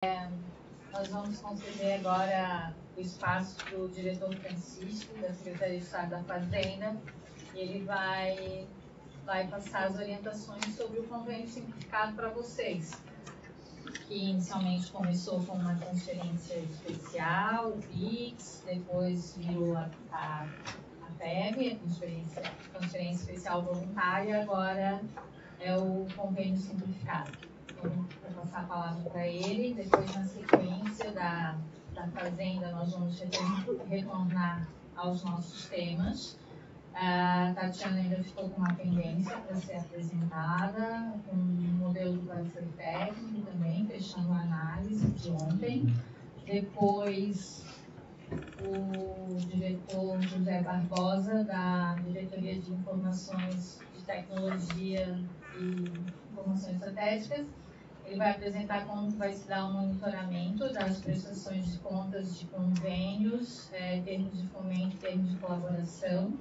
Nós vamos conceder agora o espaço para o diretor Francisco, da Secretaria de Estado da Fazenda, e ele vai passar as orientações sobre o convênio simplificado para vocês, que inicialmente começou com uma transferência especial, o PIX, depois virou a TEV, transferência especial voluntária, agora é o convênio simplificado. Então, vou passar a palavra para ele, depois na sequência da Fazenda nós vamos retornar aos nossos temas. A Tatiana ainda ficou com uma pendência para ser apresentada, com um modelo do parecer técnico também, fechando a análise de ontem. Depois, o diretor José Barbosa, da Diretoria de Informações de Tecnologia e Informações Estratégicas, ele vai apresentar como vai se dar o monitoramento das prestações de contas de convênios, termos de fomento, termos de colaboração.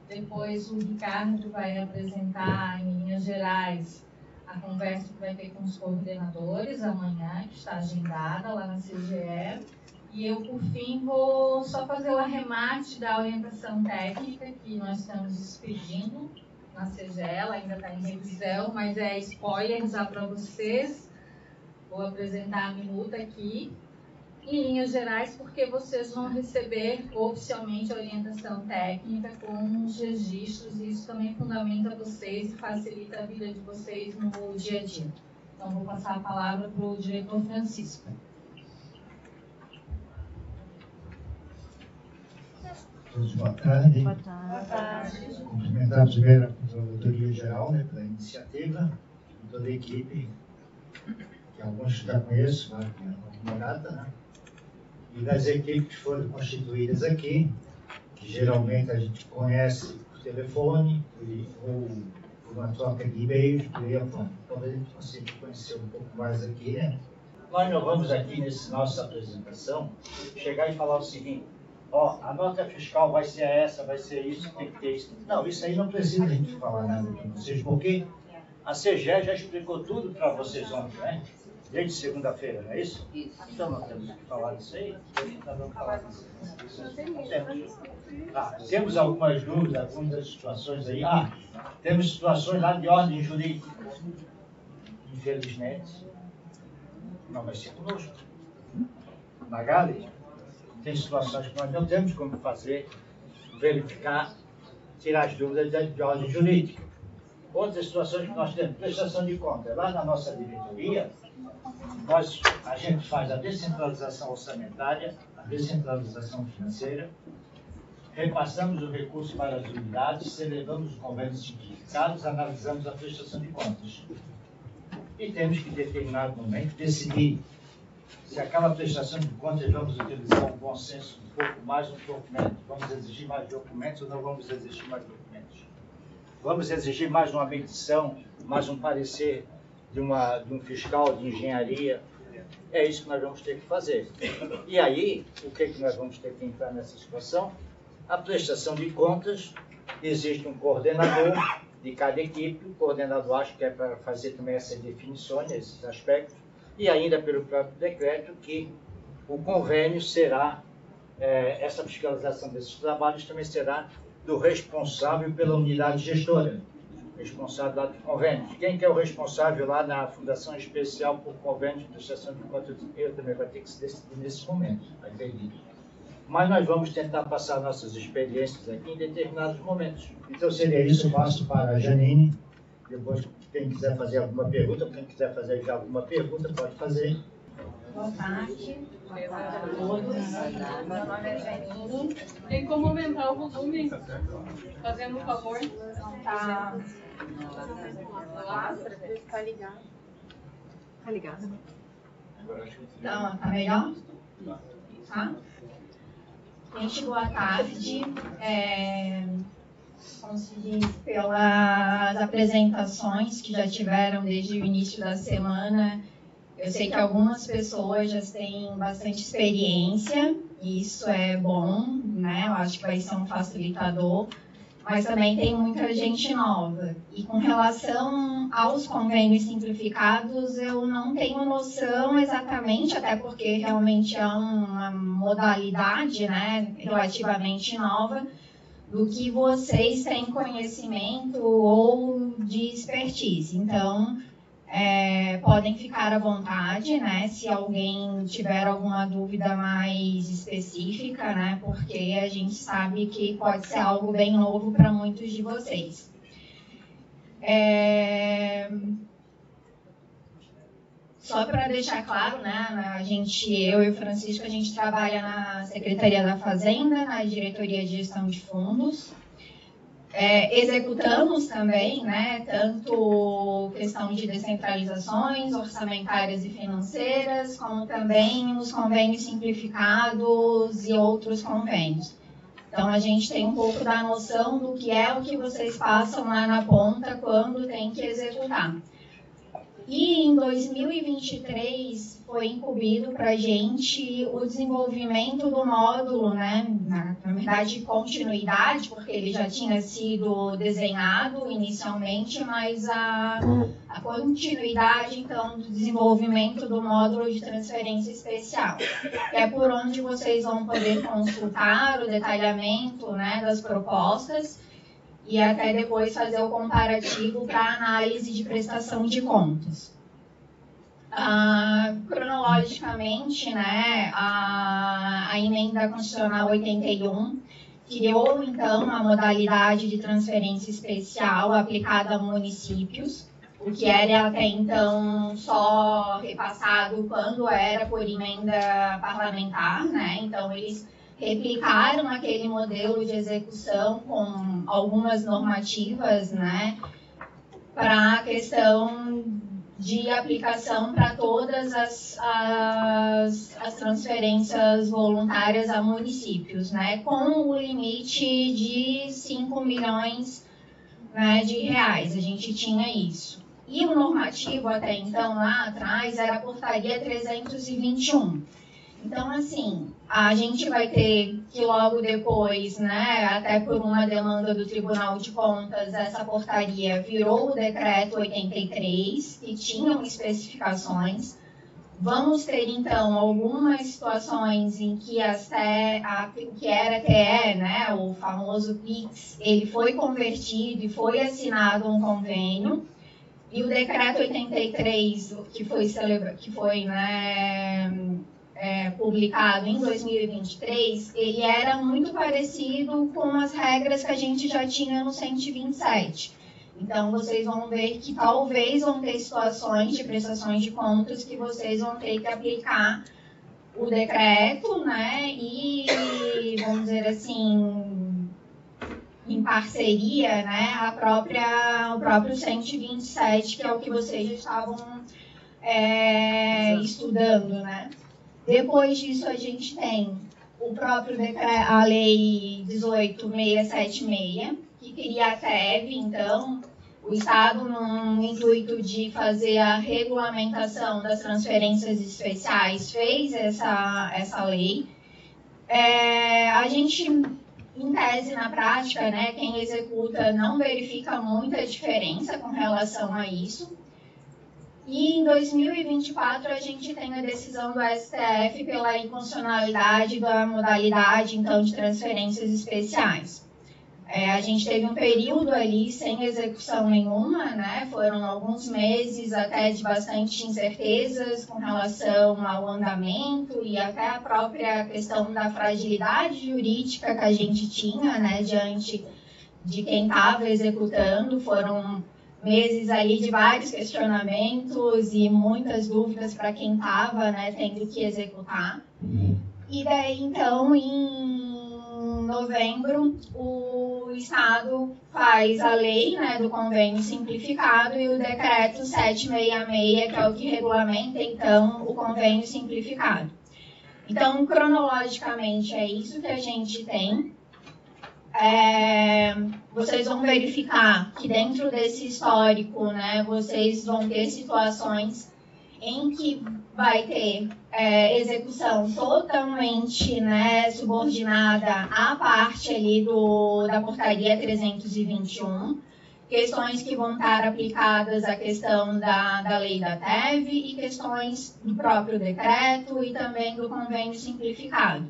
Depois o Ricardo vai apresentar, em linhas gerais, a conversa que vai ter com os coordenadores amanhã, que está agendada lá na CGE. E eu, por fim, vou só fazer o arremate da orientação técnica que nós estamos expedindo na CGE, ela ainda está em revisão, mas é spoiler já para vocês. Vou apresentar a minuta aqui, em linhas gerais, porque vocês vão receber oficialmente a orientação técnica com os registros, e isso também fundamenta vocês e facilita a vida de vocês no dia a dia. Então, vou passar a palavra para o diretor Francisco. Todos, boa tarde. Boa tarde. Cumprimentar primeiro a Controladoria Geral, pela iniciativa, e toda a equipe, que alguns já conheço, alguma data, e das equipes que foram constituídas aqui, que geralmente a gente conhece por telefone ou por uma troca de e-mails, por aí afora. Então a gente consegue conhecer um pouco mais aqui, Nós não vamos aqui, nessa nossa apresentação, chegar e falar o seguinte: a nota fiscal vai ser essa, vai ser isso, tem que ter isso. Não, isso aí não precisa a gente falar nada para vocês, porque a CGE já explicou tudo para vocês ontem, né? Desde segunda-feira, não é isso? Isso. Então nós temos que falar disso aí. Nós vamos falar disso. Temos algumas dúvidas, algumas situações aí. Temos situações lá de ordem jurídica. Infelizmente, não vai ser conosco. Magali, tem situações que nós não temos como fazer, verificar, tirar as dúvidas de ordem jurídica. Outras situações que nós temos, prestação de contas. Lá na nossa diretoria, a gente faz a descentralização orçamentária, a descentralização financeira, repassamos o recurso para as unidades, celebramos os convênios simplificados, analisamos a prestação de contas. E temos que, em determinado momento, decidir se aquela prestação de contas vamos utilizar um bom senso, um pouco mais, um pouco menos. Vamos exigir mais documentos ou não vamos exigir mais documentos? Vamos exigir mais uma medição, mais um parecer de um fiscal de engenharia? É isso que nós vamos ter que fazer. E aí, o que nós vamos ter que entrar nessa situação? A prestação de contas, existe um coordenador de cada equipe, o coordenador acho que é para fazer também essas definições, esses aspectos, e ainda pelo próprio decreto que o convênio será, essa fiscalização desses trabalhos também será do responsável pela unidade gestora, responsável lá de convênios. Quem que é o responsável lá na Fundação Especial por Convênios de Prestação de Contas? Eu também vai ter que se decidir nesse momento, acredito. Mas nós vamos tentar passar nossas experiências aqui em determinados momentos. Então seria isso, eu passo para a Janine. Depois, quem quiser fazer alguma pergunta, quem quiser fazer já alguma pergunta, pode fazer. Boa tarde. Boa tarde a todos. Meu nome é Janine. Tem como aumentar o volume? Fazendo um favor. Tá. Tá ligado. Tá ligado. Então, tá melhor? Tá? Gente, boa tarde. Como se diz, pelas apresentações que já tiveram desde o início da semana, eu sei que algumas pessoas já têm bastante experiência, e isso é bom, né? Eu acho que vai ser um facilitador. mas também tem muita gente nova. E com relação aos convênios simplificados, eu não tenho noção exatamente, até porque realmente é uma modalidade, né, relativamente nova, do que vocês têm conhecimento ou de expertise. Então, podem ficar à vontade, né, se alguém tiver alguma dúvida mais específica, né, porque a gente sabe que pode ser algo bem novo para muitos de vocês. Só para deixar claro, né, eu e o Francisco, a gente trabalha na Secretaria da Fazenda, na Diretoria de Gestão de Fundos. Executamos também, né, tanto questão de descentralizações orçamentárias e financeiras, como também os convênios simplificados e outros convênios. Então, a gente tem um pouco da noção do que é o que vocês passam lá na ponta quando tem que executar. E em 2023 foi incumbido para a gente o desenvolvimento do módulo, né? Na verdade, continuidade, porque ele já tinha sido desenhado inicialmente, mas a continuidade, então, do desenvolvimento do módulo de transferência especial, que é por onde vocês vão poder consultar o detalhamento, né, das propostas, e até depois fazer o comparativo para análise de prestação de contas. Cronologicamente, né, a emenda constitucional 81 criou, então, a modalidade de transferência especial aplicada a municípios, o que era até então só repassado quando era por emenda parlamentar, né? Então, eles replicaram aquele modelo de execução com algumas normativas, né, para a questão de aplicação para todas as transferências voluntárias a municípios, né, com o limite de 5 milhões, né, de reais. A gente tinha isso. E o normativo até então, lá atrás, era a portaria 321. Então, assim, a gente vai ter que logo depois, né, até por uma demanda do Tribunal de Contas, essa portaria virou o decreto 83, que tinham especificações. Vamos ter, então, algumas situações em que o que era TE, né, o famoso PIX, ele foi convertido e foi assinado um convênio. E o decreto 83, que foi publicado em 2023, ele era muito parecido com as regras que a gente já tinha no 127. Então, vocês vão ver que talvez vão ter situações de prestações de contas que vocês vão ter que aplicar o decreto, né, e, vamos dizer assim, em parceria, né, o próprio 127, que é o que vocês já estavam estudando, né. Depois disso, a gente tem o próprio a Lei 18.676, que cria a TEV. Então, o Estado, no intuito de fazer a regulamentação das transferências especiais, fez essa lei. A gente, em tese, na prática, né, quem executa não verifica muita diferença com relação a isso. E em 2024 a gente tem a decisão do STF pela inconstitucionalidade da modalidade, então, de transferências especiais. A gente teve um período ali sem execução nenhuma, né? Foram alguns meses até de bastante incertezas com relação ao andamento e até a própria questão da fragilidade jurídica que a gente tinha, né, diante de quem estava executando. Foram meses ali de vários questionamentos e muitas dúvidas para quem estava, né, tendo que executar. E daí, então, em novembro, o Estado faz a lei, né, do convênio simplificado e o decreto 766, que é o que regulamenta, então, o convênio simplificado. Então, cronologicamente, é isso que a gente tem. Vocês vão verificar que dentro desse histórico, né, vocês vão ter situações em que vai ter execução totalmente, né, subordinada à parte ali da portaria 321, questões que vão estar aplicadas à questão da lei da TEV e questões do próprio decreto e também do convênio simplificado.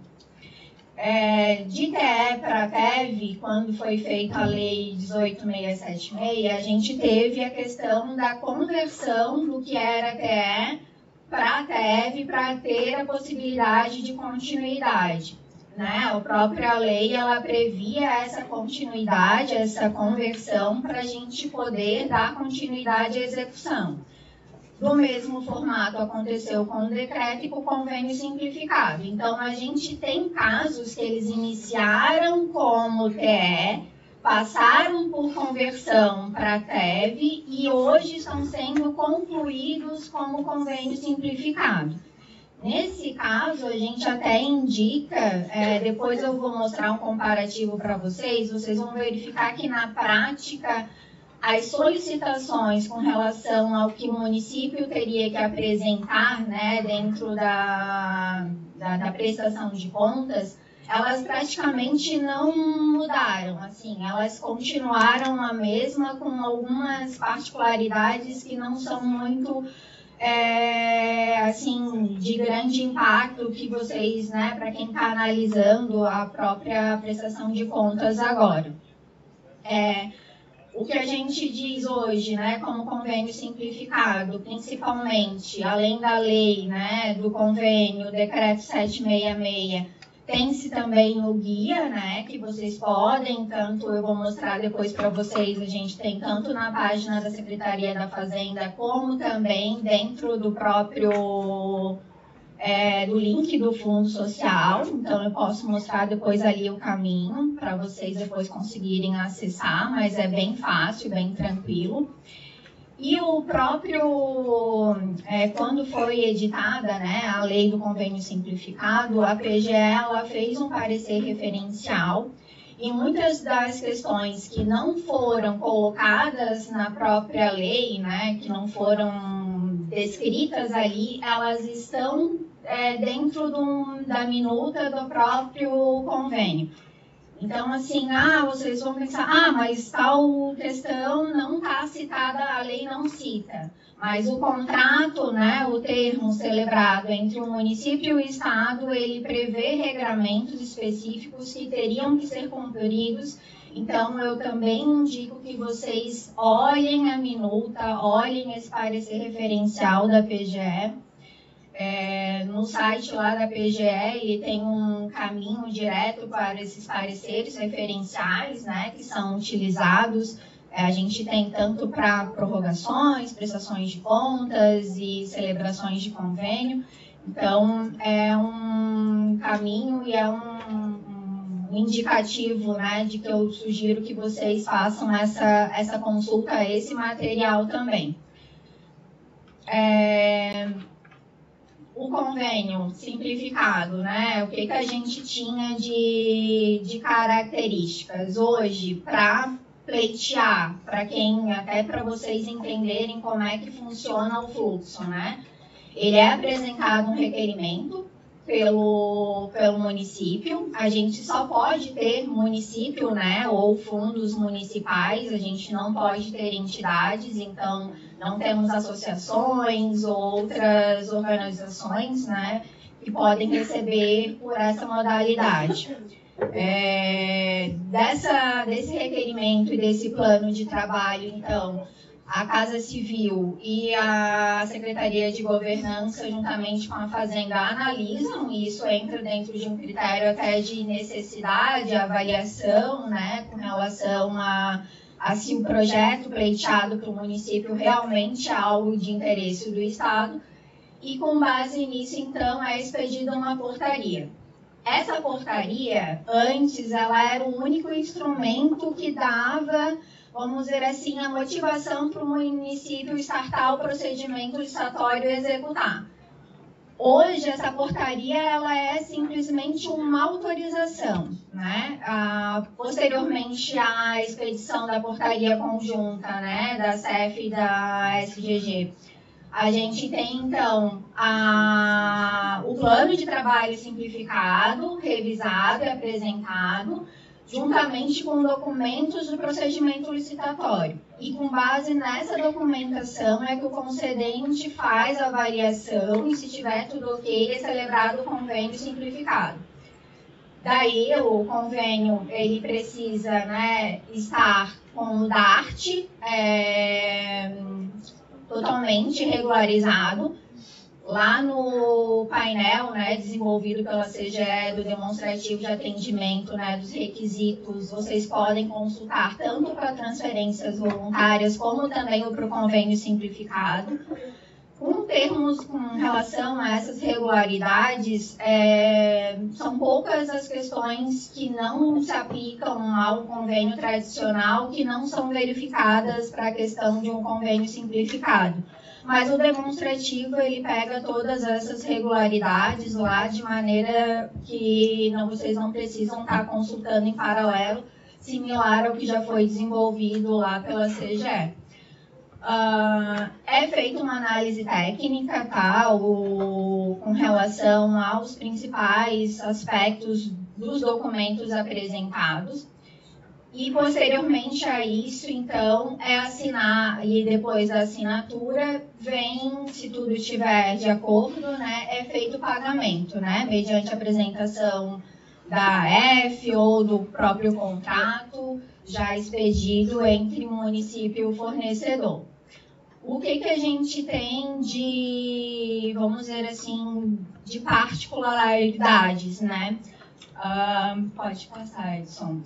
De TE para TEV, quando foi feita a lei 18.676, a gente teve a questão da conversão do que era TE para a TEV para ter a possibilidade de continuidade. Né? A própria lei ela previa essa continuidade, essa conversão para a gente poder dar continuidade à execução. Do mesmo formato aconteceu com o decreto e com o convênio simplificado. Então, a gente tem casos que eles iniciaram como TE, passaram por conversão para TEV e hoje estão sendo concluídos como convênio simplificado. Nesse caso, a gente até indica, depois eu vou mostrar um comparativo para vocês vão verificar que na prática as solicitações com relação ao que o município teria que apresentar, né, dentro da prestação de contas, elas praticamente não mudaram, assim, elas continuaram a mesma com algumas particularidades que não são muito assim, de grande impacto que vocês, né, para quem está analisando a própria prestação de contas agora. O que a gente diz hoje, né, como convênio simplificado, principalmente, além da lei, né, do convênio, decreto 766, tem-se também o guia, né, que vocês podem, tanto eu vou mostrar depois para vocês, a gente tem tanto na página da Secretaria da Fazenda, como também dentro do próprio, do link do Fundo Social. Então, eu posso mostrar depois ali o caminho, para vocês depois conseguirem acessar, mas é bem fácil, bem tranquilo. E o próprio, quando foi editada, né, a lei do convênio simplificado, a PGE ela fez um parecer referencial e muitas das questões que não foram colocadas na própria lei, né, que não foram descritas ali, elas estão dentro da minuta do próprio convênio. Então, assim, vocês vão pensar, mas tal questão não está citada, a lei não cita. Mas o contrato, né, o termo celebrado entre o município e o Estado, ele prevê regramentos específicos que teriam que ser cumpridos. Então, eu também indico que vocês olhem a minuta, olhem esse parecer referencial da PGE. No site lá da PGE, ele tem um caminho direto para esses pareceres referenciais, né, que são utilizados. A gente tem tanto para prorrogações, prestações de contas e celebrações de convênio. Então, é um caminho e é um indicativo, né, de que eu sugiro que vocês façam essa consulta, esse material também. O convênio simplificado, né? O que a gente tinha de características hoje para pleitear, até para vocês entenderem como é que funciona o fluxo, né? Ele é apresentado um requerimento pelo município. A gente só pode ter município, né, ou fundos municipais, a gente não pode ter entidades, então não temos associações ou outras organizações, né, que podem receber por essa modalidade. Desse requerimento e desse plano de trabalho, então, a Casa Civil e a Secretaria de Governança, juntamente com a Fazenda, analisam, e isso entra dentro de um critério até de necessidade, avaliação, né, com relação a se o projeto pleiteado para o município realmente é algo de interesse do Estado, e com base nisso, então, é expedida uma portaria. Essa portaria, antes, ela era o único instrumento que dava, vamos dizer assim, a motivação para o município startar o procedimento licitatório e executar. Hoje, essa portaria ela é simplesmente uma autorização, né? Posteriormente à expedição da portaria conjunta, né, da CEF e da SGG, A gente tem, então, o plano de trabalho simplificado, revisado e apresentado, juntamente com documentos do procedimento licitatório. E com base nessa documentação é que o concedente faz a avaliação e, se tiver tudo ok, é celebrado o convênio simplificado. Daí, o convênio ele precisa, né, estar com o DART totalmente regularizado. Lá no painel, né, desenvolvido pela CGE do demonstrativo de atendimento, né, dos requisitos, vocês podem consultar tanto para transferências voluntárias como também para o convênio simplificado. Com relação a essas regularidades, são poucas as questões que não se aplicam ao convênio tradicional, que não são verificadas para a questão de um convênio simplificado. Mas o demonstrativo, ele pega todas essas regularidades lá de maneira que vocês não precisam estar consultando em paralelo, similar ao que já foi desenvolvido lá pela CGE. É feita uma análise técnica, tá? Com relação aos principais aspectos dos documentos apresentados. E, posteriormente a isso, então, é assinar, e depois da assinatura, vem, se tudo estiver de acordo, né, é feito o pagamento, né, mediante a apresentação da AF ou do próprio contrato, já expedido entre o município e o fornecedor. O que a gente tem de, vamos dizer assim, de particularidades, né? Pode passar, Edson.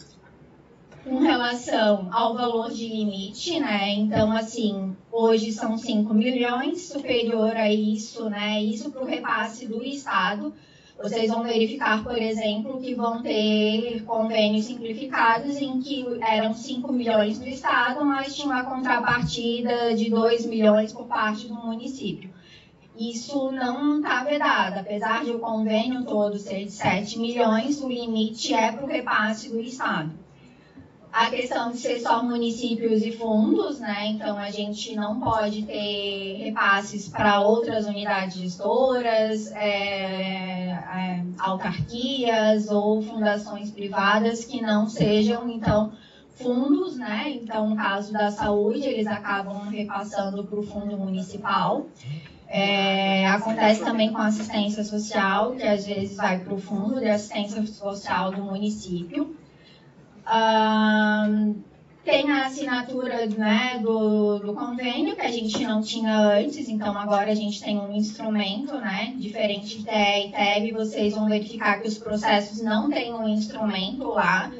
Com relação ao valor de limite, né? Então, assim, hoje são 5 milhões, superior a isso, né? Isso para o repasse do Estado. Vocês vão verificar, por exemplo, que vão ter convênios simplificados em que eram 5 milhões do Estado, mas tinha uma contrapartida de 2 milhões por parte do município. Isso não está vedado, apesar de o convênio todo ser de 7 milhões, o limite é para o repasse do Estado. A questão de ser só municípios e fundos, né? Então, a gente não pode ter repasses para outras unidades gestoras, autarquias ou fundações privadas que não sejam, então, fundos, né? Então, no caso da saúde, eles acabam repassando para o fundo municipal. Acontece também com a assistência social, que às vezes vai para o fundo de assistência social do município. Tem a assinatura, né, do convênio, que a gente não tinha antes, então agora a gente tem um instrumento, né, diferente de TE e TEB, vocês vão verificar que os processos não têm um instrumento lá,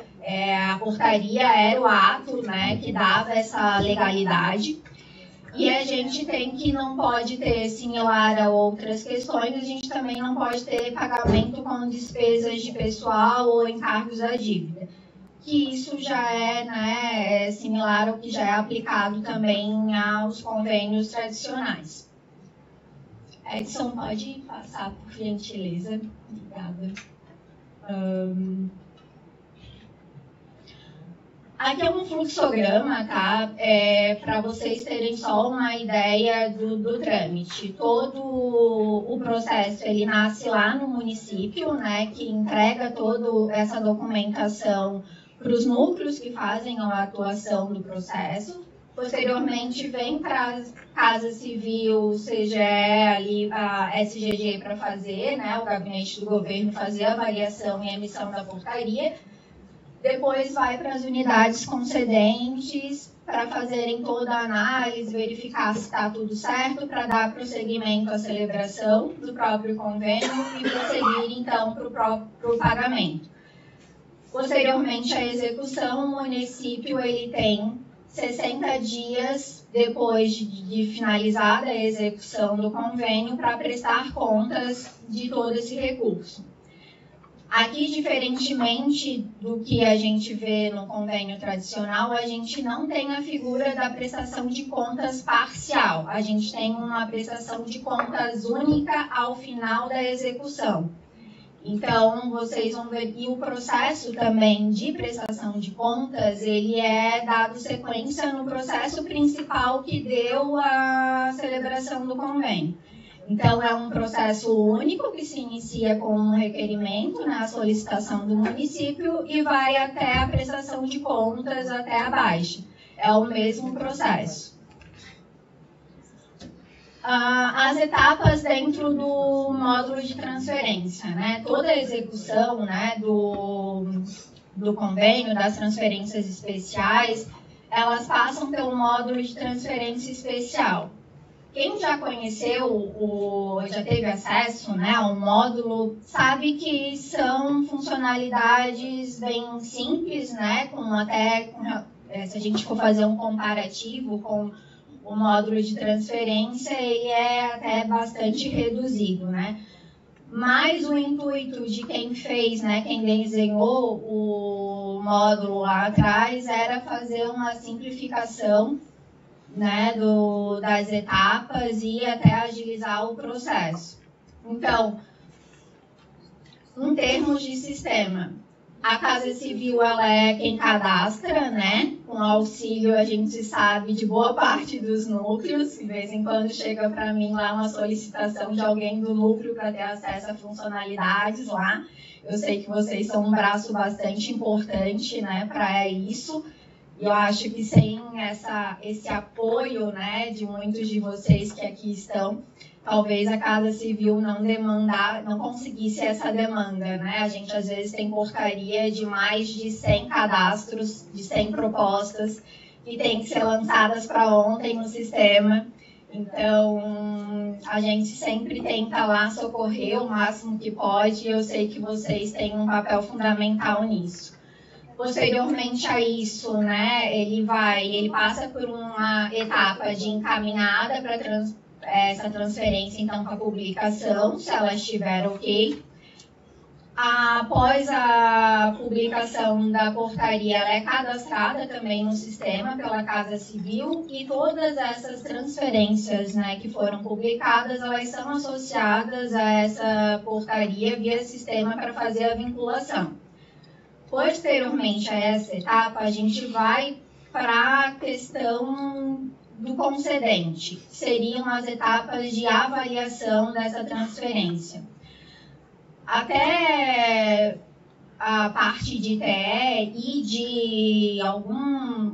a portaria era o ato, né, que dava essa legalidade. E a gente não pode ter, similar a outras questões, a gente também não pode ter pagamento com despesas de pessoal ou encargos à dívida. Que isso já é similar ao que já é aplicado também aos convênios tradicionais. Edson, pode passar, por gentileza. Obrigada. Aqui é um fluxograma, tá? Para vocês terem só uma ideia do trâmite. Todo o processo, ele nasce lá no município, né? Que entrega toda essa documentação para os núcleos que fazem a atuação do processo. Posteriormente, vem para a Casa Civil, CGE, ali, a SGG para fazer, né, o Gabinete do Governo fazer a avaliação e emissão da portaria. Depois vai para as unidades concedentes para fazerem toda a análise, verificar se está tudo certo, para dar prosseguimento à celebração do próprio convênio e prosseguir, então, para o pagamento. Posteriormente à execução, o município ele tem 60 dias depois de finalizada a execução do convênio para prestar contas de todo esse recurso. Aqui, diferentemente do que a gente vê no convênio tradicional, a gente não tem a figura da prestação de contas parcial. A gente tem uma prestação de contas única ao final da execução. Então, vocês vão ver, e o processo também de prestação de contas, ele é dado sequência no processo principal que deu a celebração do convênio. Então, é um processo único que se inicia com um requerimento, na solicitação do município, e vai até a prestação de contas, até a baixa. É o mesmo processo. As etapas dentro do módulo de transferência, né? Toda a execução, né, do convênio, das transferências especiais, elas passam pelo módulo de transferência especial. Quem já conheceu, já teve acesso, né, ao módulo, sabe que são funcionalidades bem simples, né, se a gente for fazer um comparativo com o módulo de transferência, ele é até bastante reduzido, né? Mas o intuito de quem fez, né, quem desenhou o módulo lá atrás, era fazer uma simplificação, né, das etapas e até agilizar o processo. Então, em termos de sistema, a Casa Civil, ela é quem cadastra, né? Com auxílio, a gente sabe, de boa parte dos núcleos. De vez em quando chega para mim lá uma solicitação de alguém do núcleo para ter acesso a funcionalidades lá. Eu sei que vocês são um braço bastante importante, né, para isso. E eu acho que sem esse apoio, né, de muitos de vocês que aqui estão, talvez a Casa Civil não conseguisse essa demanda, né? A gente, às vezes, tem portaria de mais de 100 cadastros, de 100 propostas, que tem que ser lançadas para ontem no sistema. Então, a gente sempre tenta lá socorrer o máximo que pode, e eu sei que vocês têm um papel fundamental nisso. Posteriormente a isso, né, ele passa por uma etapa de encaminhada para essa transferência, então, para publicação, se ela estiver ok. Após a publicação da portaria, ela é cadastrada também no sistema pela Casa Civil, e todas essas transferências, né, que foram publicadas, elas são associadas a essa portaria via sistema para fazer a vinculação. Posteriormente a essa etapa, a gente vai para a questão do concedente, que seriam as etapas de avaliação dessa transferência. Até a parte de TE e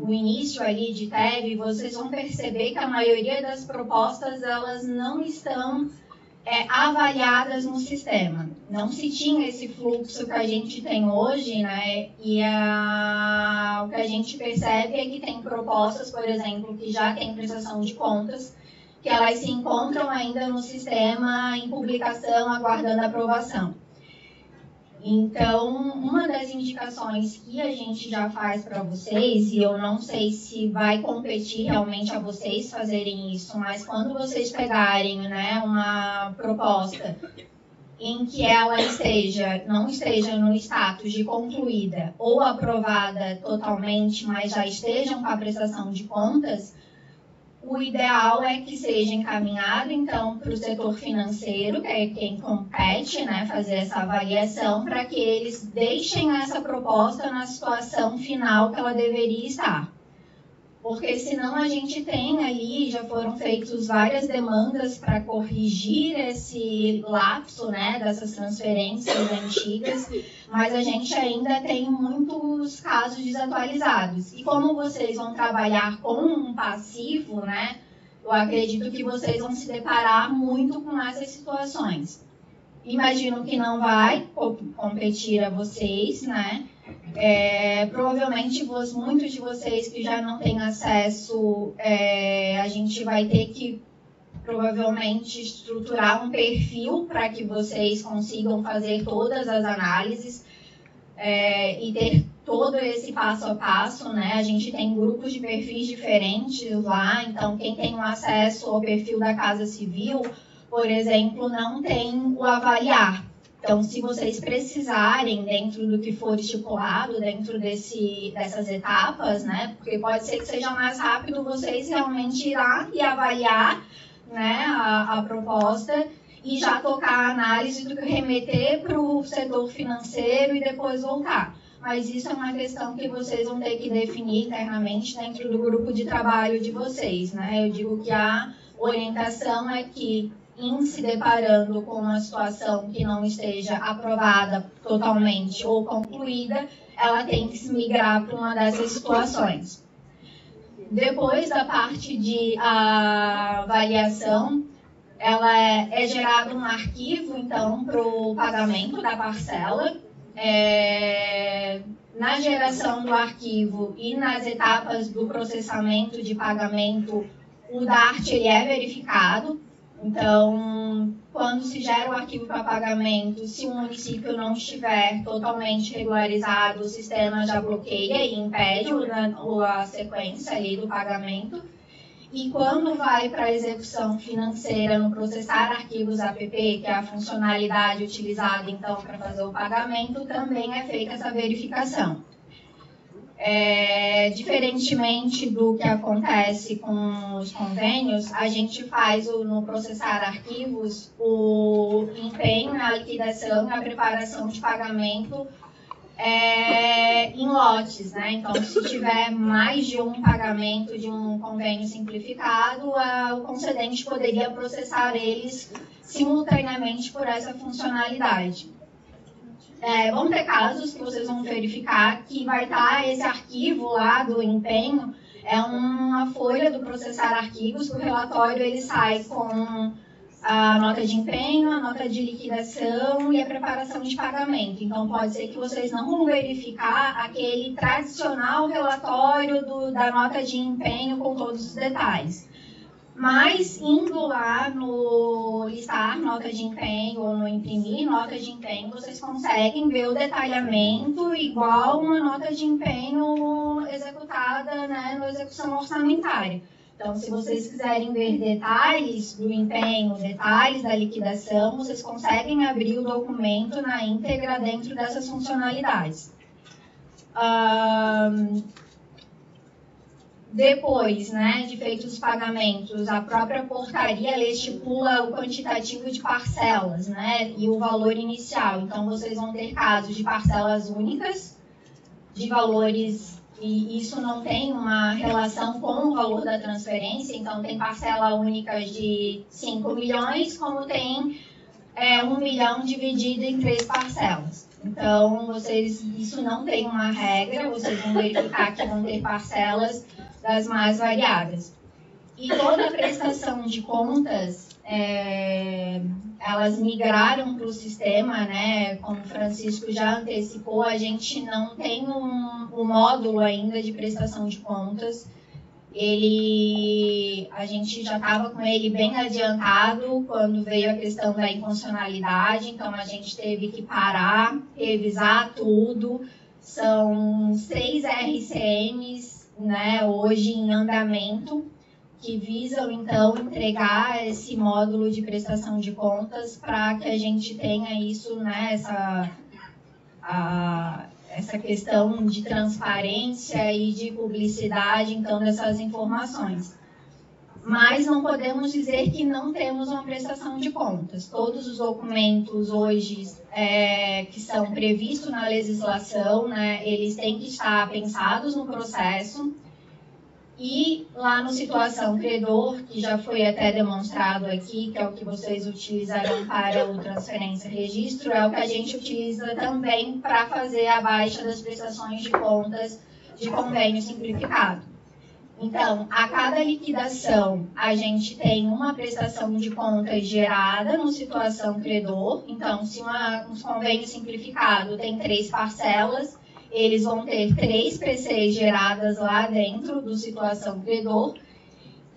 o início ali de TEV, vocês vão perceber que a maioria das propostas, elas não estão avaliadas no sistema. Não se tinha esse fluxo que a gente tem hoje, né? E o que a gente percebe é que tem propostas, por exemplo, que já tem prestação de contas, que elas se encontram ainda no sistema em publicação, aguardando aprovação. Então, uma das indicações que a gente já faz para vocês, e eu não sei se vai competir realmente a vocês fazerem isso, mas quando vocês pegarem, né, uma proposta em que ela não esteja no status de concluída ou aprovada totalmente, mas já estejam com a prestação de contas, o ideal é que seja encaminhado, então, para o setor financeiro, que é quem compete, né, fazer essa avaliação, para que eles deixem essa proposta na situação final que ela deveria estar. Porque senão a gente tem ali, já foram feitas várias demandas para corrigir esse lapso, né, dessas transferências antigas, mas a gente ainda tem muitos casos desatualizados. E como vocês vão trabalhar com um passivo, né, eu acredito que vocês vão se deparar muito com essas situações. Imagino que não vai competir a vocês, né? Provavelmente muitos de vocês que já não têm acesso, a gente vai ter que provavelmente estruturar um perfil para que vocês consigam fazer todas as análises e ter todo esse passo a passo, né? A gente tem grupos de perfis diferentes lá, então quem tem acesso ao perfil da Casa Civil, por exemplo, não tem o avaliar. Então, se vocês precisarem, dentro do que for estipulado, dentro dessas etapas, né? Porque pode ser que seja mais rápido vocês realmente ir lá e avaliar, né, a proposta e já tocar a análise do que remeter para o setor financeiro e depois voltar. Mas isso é uma questão que vocês vão ter que definir internamente dentro do grupo de trabalho de vocês, né? Eu digo que a orientação é que, em se deparando com uma situação que não esteja aprovada totalmente ou concluída, ela tem que se migrar para uma dessas situações. Depois da parte de avaliação, ela é gerado um arquivo, então, para o pagamento da parcela. Na geração do arquivo e nas etapas do processamento de pagamento, o DART ele é verificado. Então, quando se gera o arquivo para pagamento, se o município não estiver totalmente regularizado, o sistema já bloqueia e impede a sequência ali do pagamento. E quando vai para a execução financeira no processar arquivos APP, que é a funcionalidade utilizada então para fazer o pagamento, também é feita essa verificação. Diferentemente do que acontece com os convênios, a gente faz no processar arquivos o empenho, a liquidação e a preparação de pagamento em lotes, né? Então, se tiver mais de um pagamento de um convênio simplificado, o concedente poderia processar eles simultaneamente por essa funcionalidade. Vão ter casos que vocês vão verificar que vai estar esse arquivo lá do empenho, é uma folha do processar arquivos, que o relatório ele sai com a nota de empenho, a nota de liquidação e a preparação de pagamento. Então, pode ser que vocês não vão verificar aquele tradicional relatório da nota de empenho com todos os detalhes. Mas, indo lá no listar nota de empenho ou no imprimir nota de empenho, vocês conseguem ver o detalhamento igual uma nota de empenho executada, né, na execução orçamentária. Então, se vocês quiserem ver detalhes do empenho, detalhes da liquidação, vocês conseguem abrir o documento na íntegra dentro dessas funcionalidades. Depois, né, de feitos os pagamentos, a própria portaria ela estipula o quantitativo de parcelas, né, e o valor inicial. Então, vocês vão ter casos de parcelas únicas, de valores, e isso não tem uma relação com o valor da transferência. Então, tem parcela única de 5 milhões, como tem 1 milhão dividido em 3 parcelas. Então, isso não tem uma regra, vocês vão verificar que vão ter parcelas das mais variadas. E toda a prestação de contas, elas migraram para o sistema, né? Como o Francisco já antecipou, a gente não tem um módulo ainda de prestação de contas. A gente já estava com ele bem adiantado quando veio a questão da inconstitucionalidade, então a gente teve que parar, revisar tudo. São 6 RCMs, né, hoje em andamento, que visam, então, entregar esse módulo de prestação de contas para que a gente tenha isso, né, essa questão de transparência e de publicidade, então, dessas informações. Mas não podemos dizer que não temos uma prestação de contas. Todos os documentos hoje que são previstos na legislação, né, eles têm que estar pensados no processo. E lá no situação credor, que já foi até demonstrado aqui, que é o que vocês utilizarão para o transferência registro, é o que a gente utiliza também para fazer a baixa das prestações de contas de convênio simplificado. Então, a cada liquidação, a gente tem uma prestação de contas gerada no situação credor. Então, se um convênio simplificado tem 3 parcelas, eles vão ter 3 PCs geradas lá dentro do situação credor.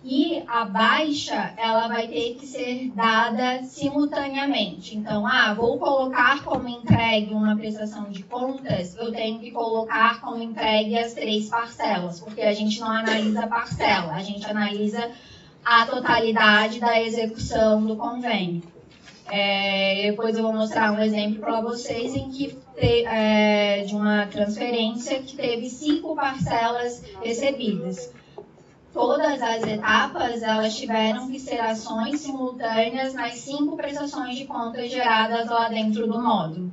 E a baixa, ela vai ter que ser dada simultaneamente. Então, vou colocar como entregue uma prestação de contas, eu tenho que colocar como entregue as 3 parcelas, porque a gente não analisa a parcela, a gente analisa a totalidade da execução do convênio. Depois eu vou mostrar um exemplo para vocês em que de uma transferência que teve 5 parcelas recebidas. Toda todas as etapas, elas tiveram que ser ações simultâneas nas 5 prestações de contas geradas lá dentro do módulo.